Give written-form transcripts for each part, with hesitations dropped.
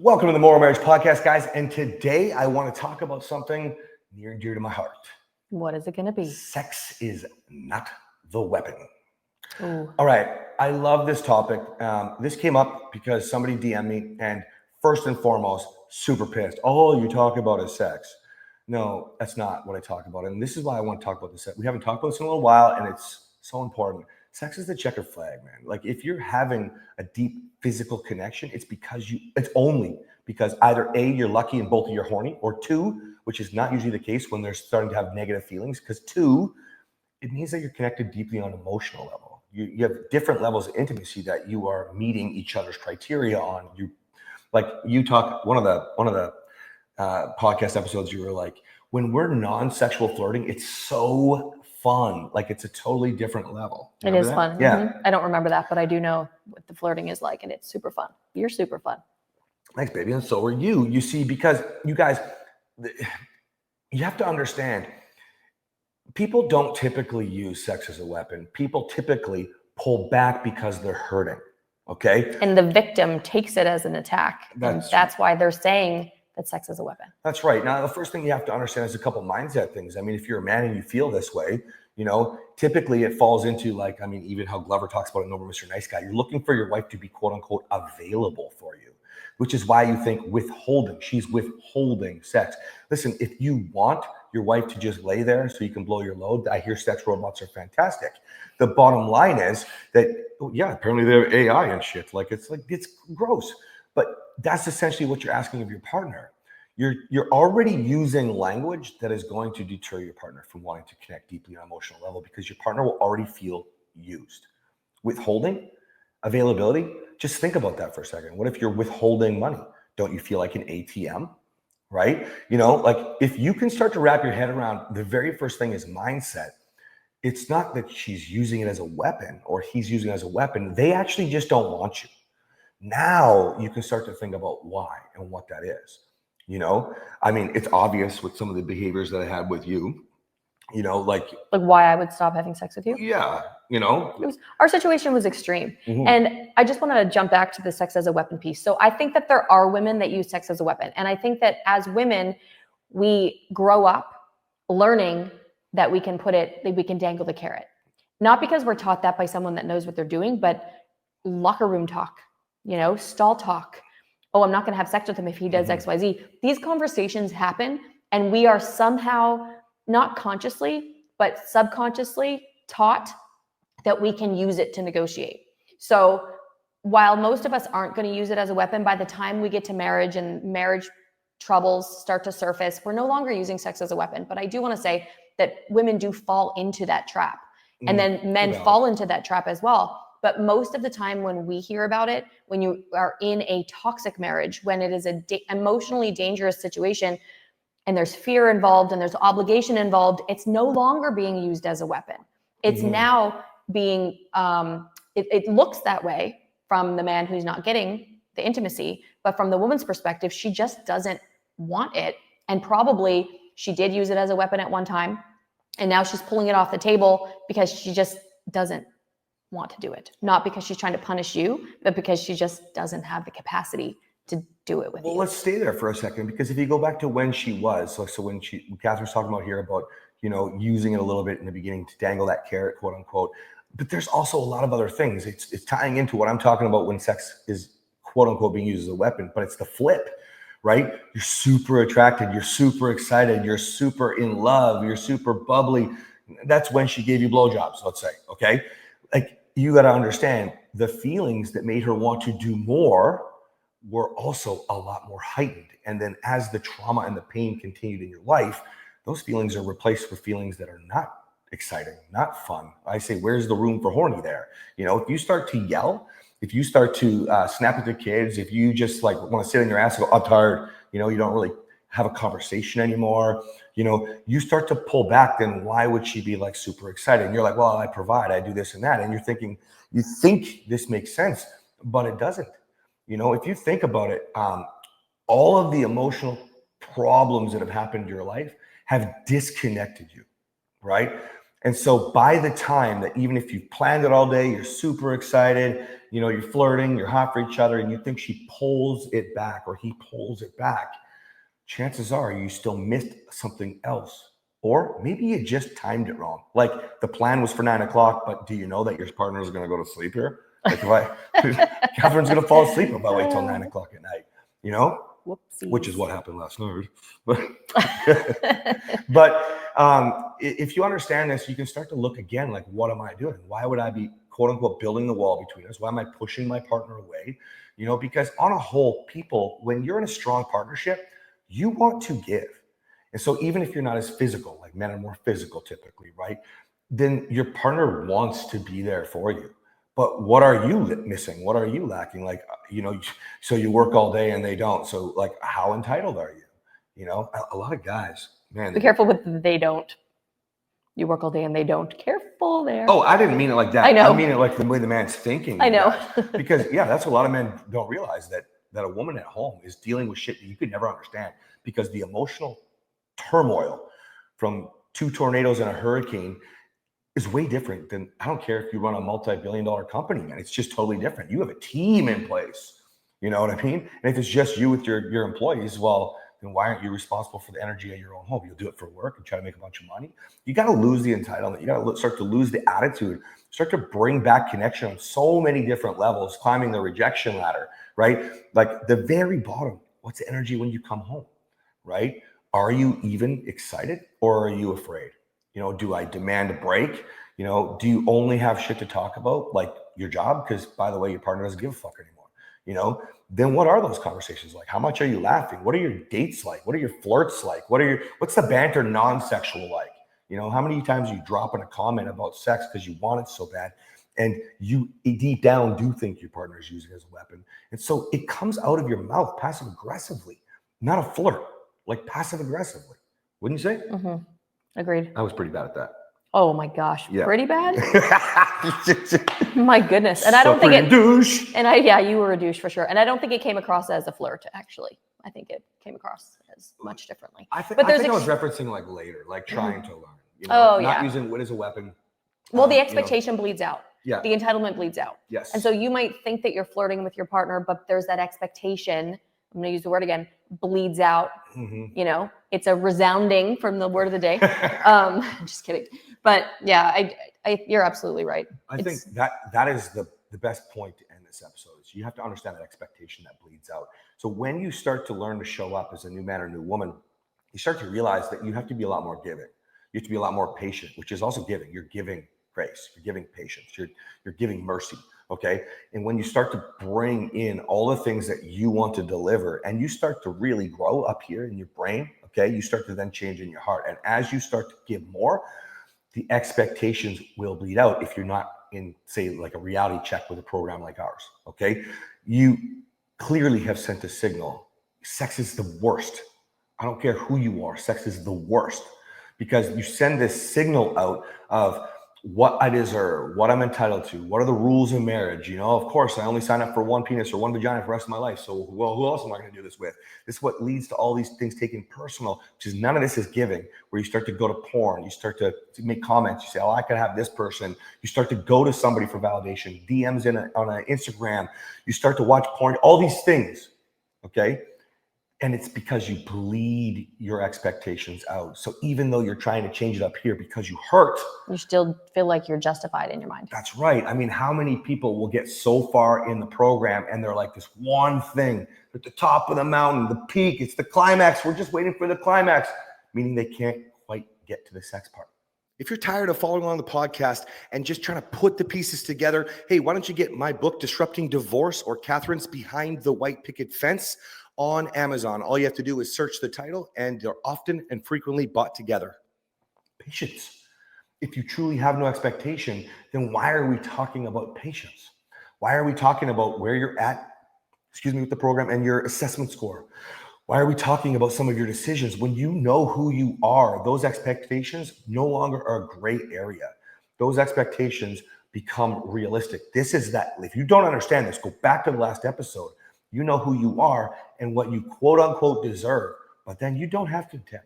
Welcome to the Morrow Marriage podcast, guys. And today I want to talk about something near and dear to my heart. What is it going to be? Sex is not the weapon. Ooh. All right. I love this topic. This came up because somebody DM'd me, and first and foremost, super pissed. All you talk about is sex. No, that's not what I talk about. And this is why I want to talk about this. We haven't talked about this in a little while, and it's so important. Sex is the checkered flag, man. Like, if you're having a deep physical connection, it's only because either A, you're lucky and both of you are horny, or two, which is not usually the case when they're starting to have negative feelings, because two, it means that you're connected deeply on an emotional level. You have different levels of intimacy that you are meeting each other's criteria on. You talk, one of the podcast episodes, you were like, when we're non-sexual flirting, it's so fun. Like, it's a totally different level. It is fun. Yeah. Mm-hmm. I don't remember that, but I do know what the flirting is like, and it's super fun. You're super fun. Thanks, baby. And so are you. You see, because you guys, you have to understand, people don't typically use sex as a weapon. People typically pull back because they're hurting. Okay. And the victim takes it as an attack. That's why they're saying that sex is a weapon. That's right. Now, the first thing you have to understand is a couple mindset things. I mean, if you're a man and you feel this way, typically it falls into even how Glover talks about it in Over Mr. Nice Guy. You're looking for your wife to be quote unquote available for you, which is why you think withholding. She's withholding sex. Listen, if you want your wife to just lay there so you can blow your load, I hear sex robots are fantastic. The bottom line is that, apparently they're AI and shit. It's gross. But that's essentially what you're asking of your partner. You're already using language that is going to deter your partner from wanting to connect deeply on an emotional level, because your partner will already feel used. Withholding, availability, just think about that for a second. What if you're withholding money? Don't you feel like an ATM, right? If you can start to wrap your head around, the very first thing is mindset. It's not that she's using it as a weapon or he's using it as a weapon. They actually just don't want you. Now you can start to think about why and what that is. It's obvious with some of the behaviors that I had with you, like why I would stop having sex with you. Yeah. Our situation was extreme. Mm-hmm. And I just want to jump back to the sex as a weapon piece. So I think that there are women that use sex as a weapon. And I think that as women, we grow up learning that we can dangle the carrot. Not because we're taught that by someone that knows what they're doing, but locker room talk, stall talk. Oh, I'm not going to have sex with him if he does X, Y, Z. These conversations happen, and we are somehow, not consciously, but subconsciously taught that we can use it to negotiate. So while most of us aren't going to use it as a weapon, by the time we get to marriage and marriage troubles start to surface, we're no longer using sex as a weapon. But I do want to say that women do fall into that trap. And then men fall into that trap as well. But most of the time when we hear about it, when you are in a toxic marriage, when it is an emotionally dangerous situation and there's fear involved and there's obligation involved, it's no longer being used as a weapon. It's now being, it looks that way from the man who's not getting the intimacy, but from the woman's perspective, she just doesn't want it. And probably she did use it as a weapon at one time. And now she's pulling it off the table because she just doesn't want to do it. Not because she's trying to punish you, but because she just doesn't have the capacity to do it with you. Well, let's stay there for a second, because if you go back to when she was, so when Kathryn's talking about here about, using it a little bit in the beginning to dangle that carrot, quote unquote, but there's also a lot of other things. It's tying into what I'm talking about when sex is quote unquote being used as a weapon, but it's the flip, right? You're super attracted, you're super excited, you're super in love, you're super bubbly. That's when she gave you blowjobs, let's say, okay? You got to understand, the feelings that made her want to do more were also a lot more heightened. And then as the trauma and the pain continued in your life, those feelings are replaced with feelings that are not exciting, not fun. I say, where's the room for horny there? If you start to yell, if you start to snap at the kids, if you just want to sit on your ass and go, I'm tired, you don't really have a conversation anymore, you start to pull back, then why would she be super excited? And you're like, well, I provide, I do this and that. And you're thinking, you think this makes sense, but it doesn't. If you think about it, all of the emotional problems that have happened in your life have disconnected you, right? And so by the time that, even if you've planned it all day, you're super excited, you know, you're flirting, you're hot for each other, and you think she pulls it back or he pulls it back, chances are you still missed something else. Or maybe you just timed it wrong. Like the plan was for 9 o'clock, but do you know that your partner is going to go to sleep here? Like Kathryn's going to fall asleep if I wait till 9 o'clock at night, you know? Whoopsies. Which is what happened last night. But if you understand this, you can start to look again, like, what am I doing? Why would I be, quote unquote, building the wall between us? Why am I pushing my partner away? You know, because on a whole, people, when you're in a strong partnership, you want to give. And so even if you're not as physical, like men are more physical typically, right? Then your partner wants to be there for you. But what are you missing? What are you lacking? Like, you know, so you work all day and they don't. So like, how entitled are you? You know, a lot of guys, man. Be careful with the they don't. You work all day and they don't. Careful there. Oh, I didn't mean it like that. I know. I mean it like the way the man's thinking. I know. Because yeah, that's what a lot of men don't realize, that a woman at home is dealing with shit that you could never understand, because the emotional turmoil from 2 tornadoes and a hurricane is way different than, I don't care if you run a multi-billion-dollar company, man. It's just totally different. You have a team in place. You know what I mean? And if it's just you with your employees, well, then why aren't you responsible for the energy of your own home? You'll do it for work and try to make a bunch of money. You got to lose the entitlement. You got to start to lose the attitude, start to bring back connection on so many different levels, climbing the rejection ladder, right? Like the very bottom, what's the energy when you come home, right? Are you even excited or are you afraid? You know, do I demand a break? You know, do you only have shit to talk about, like your job? Because by the way, your partner doesn't give a fuck anymore. You know, then what are those conversations like? How much are you laughing? What are your dates like? What are your flirts like? What's the banter non-sexual like? You know, how many times you drop in a comment about sex because you want it so bad, and you deep down do think your partner is using it as a weapon. And so it comes out of your mouth passive aggressively, not a flirt, like passive aggressively. Wouldn't you say? Mm-hmm. Agreed. I was pretty bad at that. Oh my gosh, Yeah. Pretty bad? My goodness. And I don't think it douche. And you were a douche for sure. And I don't think it came across as a flirt, actually. I think it came across as much differently. I think I was referencing like later, like trying to learn. You know, not using what is a weapon. Well, the expectation bleeds out. Yeah. The entitlement bleeds out. Yes. And so you might think that you're flirting with your partner, but there's that expectation. I'm going to use the word again, bleeds out. Mm-hmm. You know, it's a resounding from the word of the day. Just kidding. But yeah, you're absolutely right. I think that is the best point to end this episode. Is you have to understand that expectation that bleeds out. So when you start to learn to show up as a new man or new woman, you start to realize that you have to be a lot more giving. You have to be a lot more patient, which is also giving. You're giving grace. You're giving patience. You're giving mercy. Okay. And when you start to bring in all the things that you want to deliver, and you start to really grow up here in your brain, okay, you start to then change in your heart. And as you start to give more, the expectations will bleed out if you're not in, say, like a reality check with a program like ours. Okay. You clearly have sent a signal. Sex is the worst. I don't care who you are. Sex is the worst, because you send this signal out of what I deserve, what I'm entitled to, what are the rules of marriage. You know, of course, I only sign up for one penis or one vagina for the rest of my life. So, well, who else am I going to do this with? This is what leads to all these things taken personal, which is none of this is giving, where you start to go to porn, you start to make comments, you say, oh, I could have this person. You start to go to somebody for validation, DMs on an Instagram, you start to watch porn, all these things, okay? And it's because you bleed your expectations out. So even though you're trying to change it up here because you hurt, you still feel like you're justified in your mind. That's right. I mean, how many people will get so far in the program and they're like this one thing at the top of the mountain, the peak, it's the climax. We're just waiting for the climax, meaning they can't quite get to the sex part. If you're tired of following along the podcast and just trying to put the pieces together, hey, why don't you get my book, Disrupting Divorce, or Kathryn's Behind the White Picket Fence, on Amazon. All you have to do is search the title, and they're often and frequently bought together. Patience. If you truly have no expectation, then why are we talking about patience? Why are we talking about where you're at, with the program and your assessment score? Why are we talking about some of your decisions when you know who you are? Those expectations no longer are a gray area. Those expectations become realistic. This is that. If you don't understand this, go back to the last episode. You know who you are and what you quote unquote deserve, but then you don't have contempt.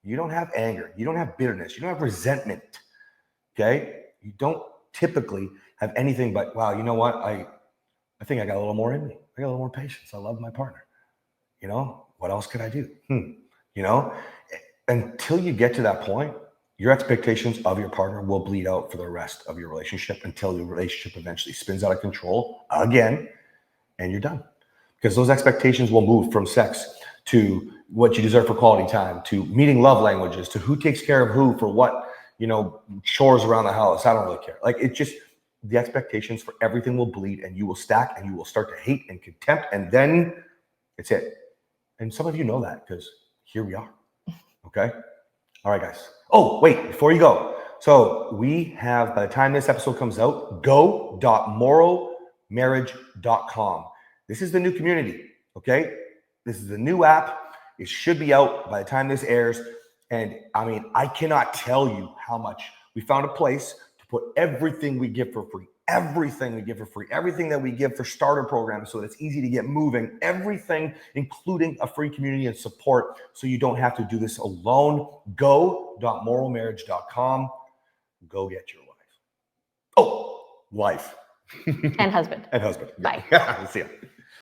You don't have anger. You don't have bitterness. You don't have resentment. Okay. You don't typically have anything but, wow, you know what? I think I got a little more in me. I got a little more patience. I love my partner. You know, what else could I do? You know, until you get to that point, your expectations of your partner will bleed out for the rest of your relationship until the relationship eventually spins out of control again, and you're done. Because those expectations will move from sex to what you deserve for quality time, to meeting love languages, to who takes care of who for what, you know, chores around the house. I don't really care. Like, it just, the expectations for everything will bleed, and you will stack, and you will start to hate and contempt, and then it's it. And some of you know that because here we are. Okay. All right, guys. Oh, wait, before you go. So we have, by the time this episode comes out, go.morrowmarriage.com. This is the new community. Okay. This is the new app. It should be out by the time this airs. And I mean, I cannot tell you how much we found a place to put everything we give for free. Everything we give for free, everything that we give for starter programs so that it's easy to get moving, everything, including a free community and support so you don't have to do this alone. Go.morrowmarriage.com. Go get your wife. Oh, wife. And husband. And husband. Bye. See ya.